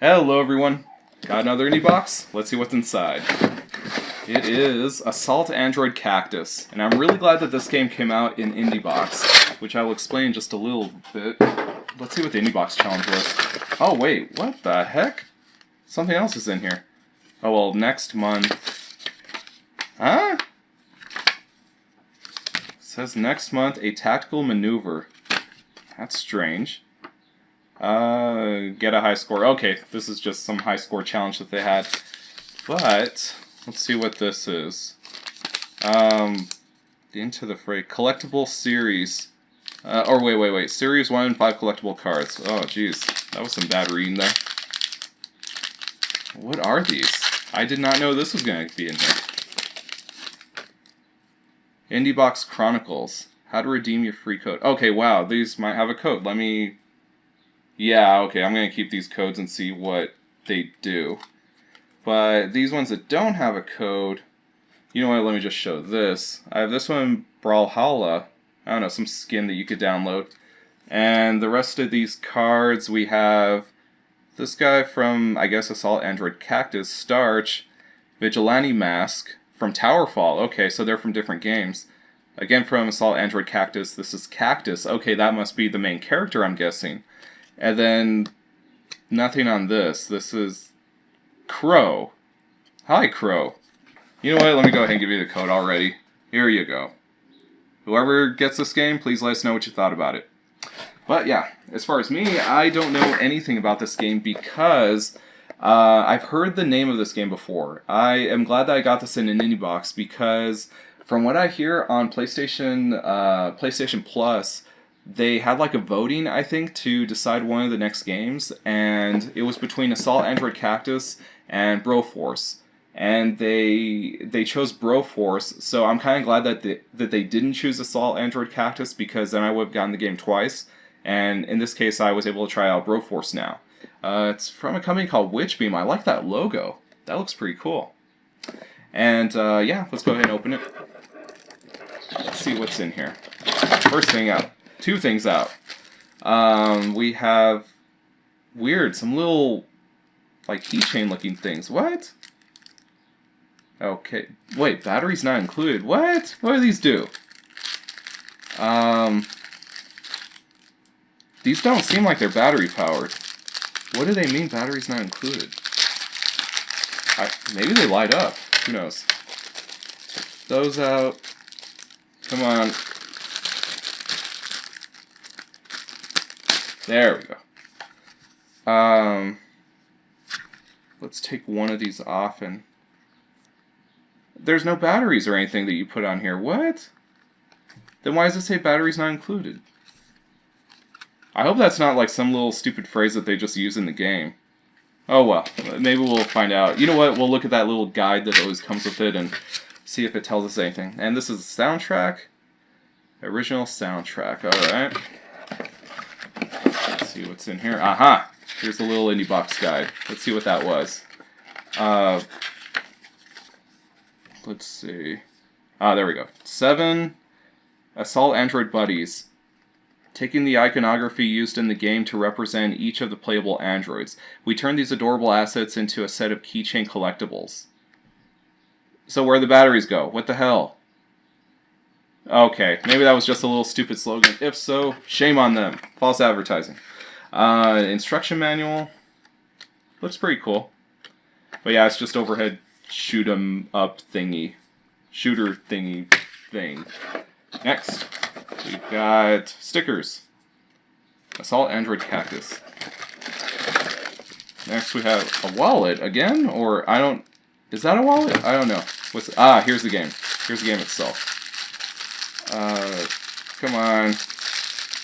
Hello everyone, got another Indiebox? Let's see what's inside. It is Assault Android Cactus, and I'm really glad that this game came out in Indiebox, which I will explain in just a little bit. Let's see what the Indiebox challenge was. Oh wait, what the heck? Something else is in here. Oh well, next month... Huh? It says next month, a tactical maneuver. That's strange. Get a high score. Okay, this is just some high score challenge that they had. But, let's see what this is. Into the Fray. Collectible series. Wait. Series 1 and 5 collectible cards. Oh, jeez. That was some bad reading there. What are these? I did not know this was going to be in here. Indiebox Chronicles. How to redeem your free code. Okay, wow, these might have a code. Let me... Yeah, okay, I'm going to keep these codes and see what they do. But these ones that don't have a code, you know what, let me just show this. I have this one, Brawlhalla. I don't know, some skin that you could download. And the rest of these cards, we have this guy from, I guess, Assault Android Cactus, Starch, Vigilante Mask, from Towerfall. Okay, so they're from different games. Again, from Assault Android Cactus, this is Cactus. Okay, that must be the main character, I'm guessing. And then, nothing on this. This is Crow. Hi, Crow. You know what? Let me go ahead and give you the code already. Here you go. Whoever gets this game, please let us know what you thought about it. But yeah, as far as me, I don't know anything about this game because I've heard the name of this game before. I am glad that I got this in an Indiebox because from what I hear on PlayStation Plus, they had like a voting, I think, to decide one of the next games, and it was between Assault Android Cactus and Broforce. And they chose Broforce, so I'm kind of glad that they didn't choose Assault Android Cactus, because then I would have gotten the game twice. And in this case, I was able to try out Broforce now. It's from a company called Witchbeam. I like that logo. That looks pretty cool. And yeah, let's go ahead and open it. Let's see what's in here. First thing out. Two things out. We have some little like keychain looking things. What? Okay. Wait, battery's not included. What? What do these do? These don't seem like they're battery powered. What do they mean battery's not included? Maybe they light up. Who knows? Check those out. Come on. There we go. Let's take one of these off, and there's no batteries or anything that you put on here. What? Then why does it say batteries not included? I hope that's not like some little stupid phrase that they just use in the game. Oh well, maybe we'll find out. You know what, we'll look at that little guide that always comes with it and see if it tells us anything. And this is the soundtrack. Original soundtrack, alright. Let's see what's in here. Aha! Here's the little Indiebox guide. Let's see what that was. Let's see. There we go. 7 Assault Android Buddies. Taking the iconography used in the game to represent each of the playable androids. We turn these adorable assets into a set of keychain collectibles. So where the batteries go? What the hell? Okay, maybe that was just a little stupid slogan. If so, shame on them. False advertising. Instruction manual. Looks pretty cool. But yeah, it's just overhead shoot 'em up thingy. Shooter thingy thing. Next, we've got stickers. Assault Android Cactus. Next we have a wallet again, or I don't... Is that a wallet? I don't know. Here's the game. Here's the game itself. Come on.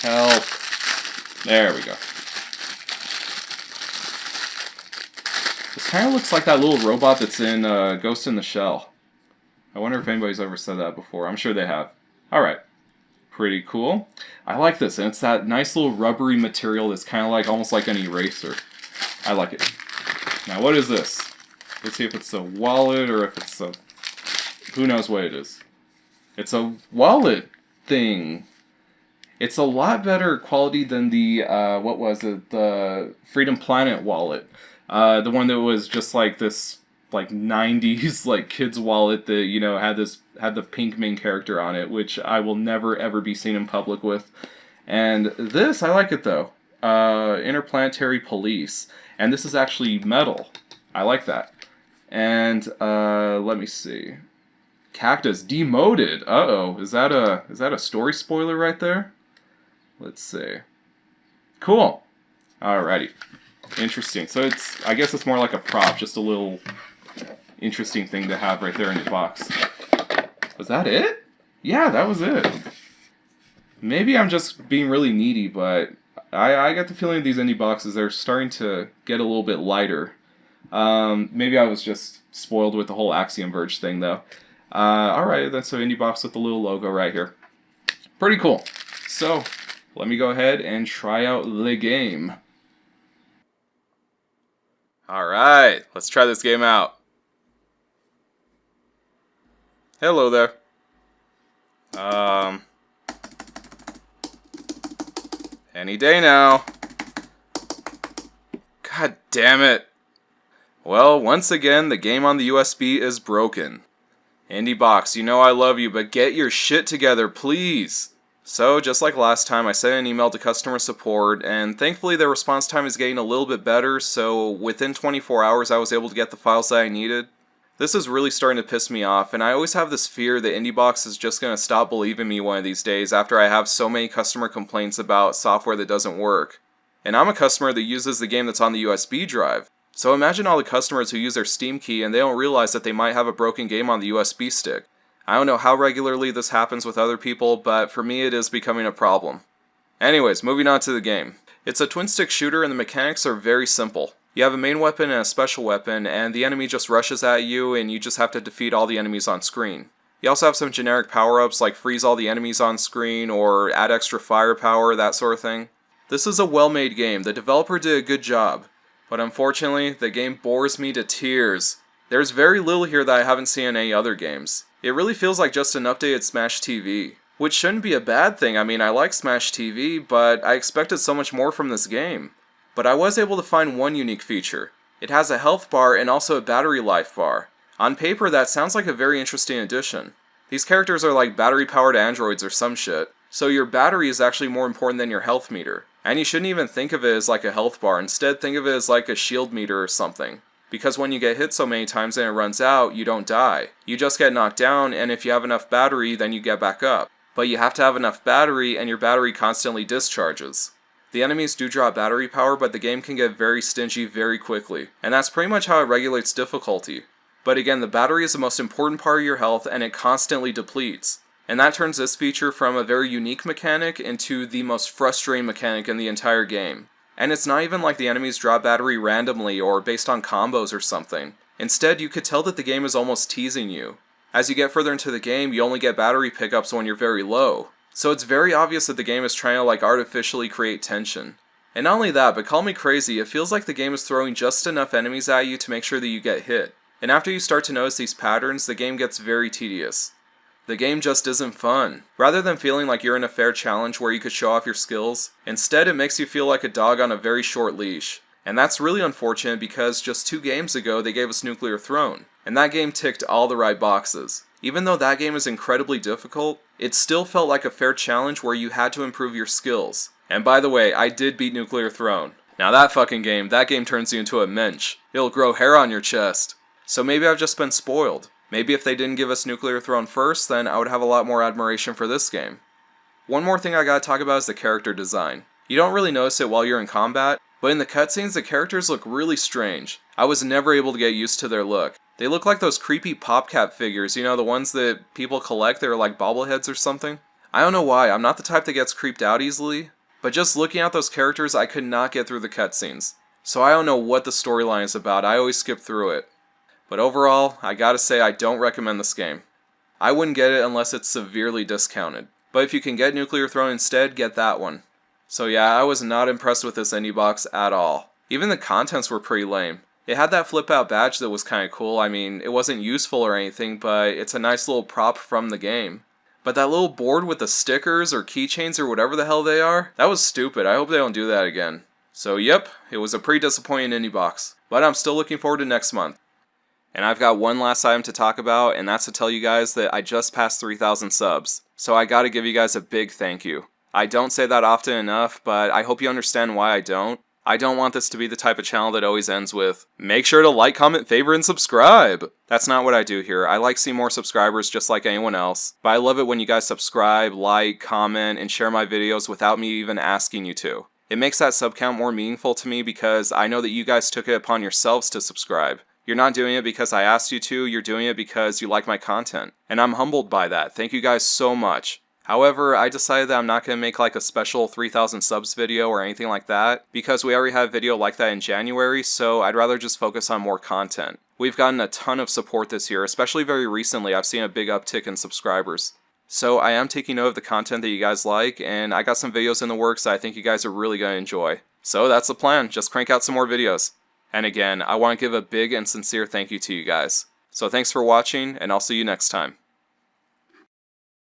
Help. There we go. This kind of looks like that little robot that's in Ghost in the Shell. I wonder if anybody's ever said that before. I'm sure they have. Alright. Pretty cool. I like this, and it's that nice little rubbery material that's kind of like almost like an eraser. I like it. Now, what is this? Let's see if it's a wallet or if it's a... Who knows what it is. It's a wallet thing. It's a lot better quality than the, what was it? The Freedom Planet wallet. The one that was just like this like 90s like kid's wallet that, you know, had the pink main character on it, which I will never ever be seen in public with. And this, I like it though. Interplanetary Police. And this is actually metal. I like that. And let me see. Cactus demoted. Uh-oh. Is that a story spoiler right there? Let's see. Cool. Alrighty. Interesting. So I guess it's more like a prop, just a little interesting thing to have right there in your box. Was that it? Yeah, that was it. Maybe I'm just being really needy, but I got the feeling these indie boxes are starting to get a little bit lighter. Maybe I was just spoiled with the whole Axiom Verge thing, though. Alright, then so indie box with the little logo right here. Pretty cool. So, let me go ahead and try out the game. Alright, let's try this game out. Hello there. Any day now. God damn it. Well, once again, the game on the USB is broken. Indiebox, you know I love you, but get your shit together, please. So, just like last time, I sent an email to customer support, and thankfully their response time is getting a little bit better, so within 24 hours I was able to get the files that I needed. This is really starting to piss me off, and I always have this fear that Indiebox is just going to stop believing me one of these days after I have so many customer complaints about software that doesn't work. And I'm a customer that uses the game that's on the USB drive. So imagine all the customers who use their Steam key and they don't realize that they might have a broken game on the USB stick. I don't know how regularly this happens with other people, but for me it is becoming a problem. Anyways, moving on to the game. It's a twin-stick shooter and the mechanics are very simple. You have a main weapon and a special weapon, and the enemy just rushes at you and you just have to defeat all the enemies on screen. You also have some generic power-ups like freeze all the enemies on screen or add extra firepower, that sort of thing. This is a well-made game. The developer did a good job. But unfortunately, the game bores me to tears. There's very little here that I haven't seen in any other games. It really feels like just an updated Smash TV. Which shouldn't be a bad thing. I mean, I like Smash TV, but I expected so much more from this game. But I was able to find one unique feature. It has a health bar and also a battery life bar. On paper, that sounds like a very interesting addition. These characters are like battery-powered androids or some shit, so your battery is actually more important than your health meter. And you shouldn't even think of it as like a health bar, instead think of it as like a shield meter or something. Because when you get hit so many times and it runs out, you don't die. You just get knocked down, and if you have enough battery, then you get back up. But you have to have enough battery, and your battery constantly discharges. The enemies do drop battery power, but the game can get very stingy very quickly, and that's pretty much how it regulates difficulty. But again, the battery is the most important part of your health, and it constantly depletes. And that turns this feature from a very unique mechanic into the most frustrating mechanic in the entire game. And it's not even like the enemies drop battery randomly or based on combos or something. Instead, you could tell that the game is almost teasing you. As you get further into the game, you only get battery pickups when you're very low. So it's very obvious that the game is trying to like artificially create tension. And not only that, but call me crazy, it feels like the game is throwing just enough enemies at you to make sure that you get hit. And after you start to notice these patterns, the game gets very tedious. The game just isn't fun. Rather than feeling like you're in a fair challenge where you could show off your skills, instead it makes you feel like a dog on a very short leash. And that's really unfortunate because just 2 games ago they gave us Nuclear Throne, and that game ticked all the right boxes. Even though that game is incredibly difficult, it still felt like a fair challenge where you had to improve your skills. And by the way, I did beat Nuclear Throne. Now that game turns you into a mensch. It'll grow hair on your chest. So maybe I've just been spoiled. Maybe if they didn't give us Nuclear Throne first, then I would have a lot more admiration for this game. One more thing I gotta talk about is the character design. You don't really notice it while you're in combat, but in the cutscenes the characters look really strange. I was never able to get used to their look. They look like those creepy PopCap figures, you know, the ones that people collect that are like bobbleheads or something. I don't know why, I'm not the type that gets creeped out easily, but just looking at those characters I could not get through the cutscenes. So I don't know what the storyline is about, I always skip through it. But overall, I gotta say I don't recommend this game. I wouldn't get it unless it's severely discounted. But if you can get Nuclear Throne instead, get that one. So yeah, I was not impressed with this indie box at all. Even the contents were pretty lame. It had that flip out badge that was kinda cool. I mean, it wasn't useful or anything, but it's a nice little prop from the game. But that little board with the stickers or keychains or whatever the hell they are, that was stupid. I hope they don't do that again. So yep, it was a pretty disappointing Indiebox, but I'm still looking forward to next month. And I've got one last item to talk about, and that's to tell you guys that I just passed 3,000 subs. So I gotta give you guys a big thank you. I don't say that often enough, but I hope you understand why I don't. I don't want this to be the type of channel that always ends with, make sure to like, comment, favorite, and subscribe. That's not what I do here. I like seeing more subscribers just like anyone else, but I love it when you guys subscribe, like, comment, and share my videos without me even asking you to. It makes that sub count more meaningful to me because I know that you guys took it upon yourselves to subscribe. You're not doing it because I asked you to, you're doing it because you like my content. And I'm humbled by that. Thank you guys so much. However, I decided that I'm not going to make like a special 3,000 subs video or anything like that, because we already had a video like that in January, so I'd rather just focus on more content. We've gotten a ton of support this year, especially very recently. I've seen a big uptick in subscribers. So I am taking note of the content that you guys like, and I got some videos in the works that I think you guys are really going to enjoy. So that's the plan, just crank out some more videos. And again, I want to give a big and sincere thank you to you guys. So thanks for watching, and I'll see you next time.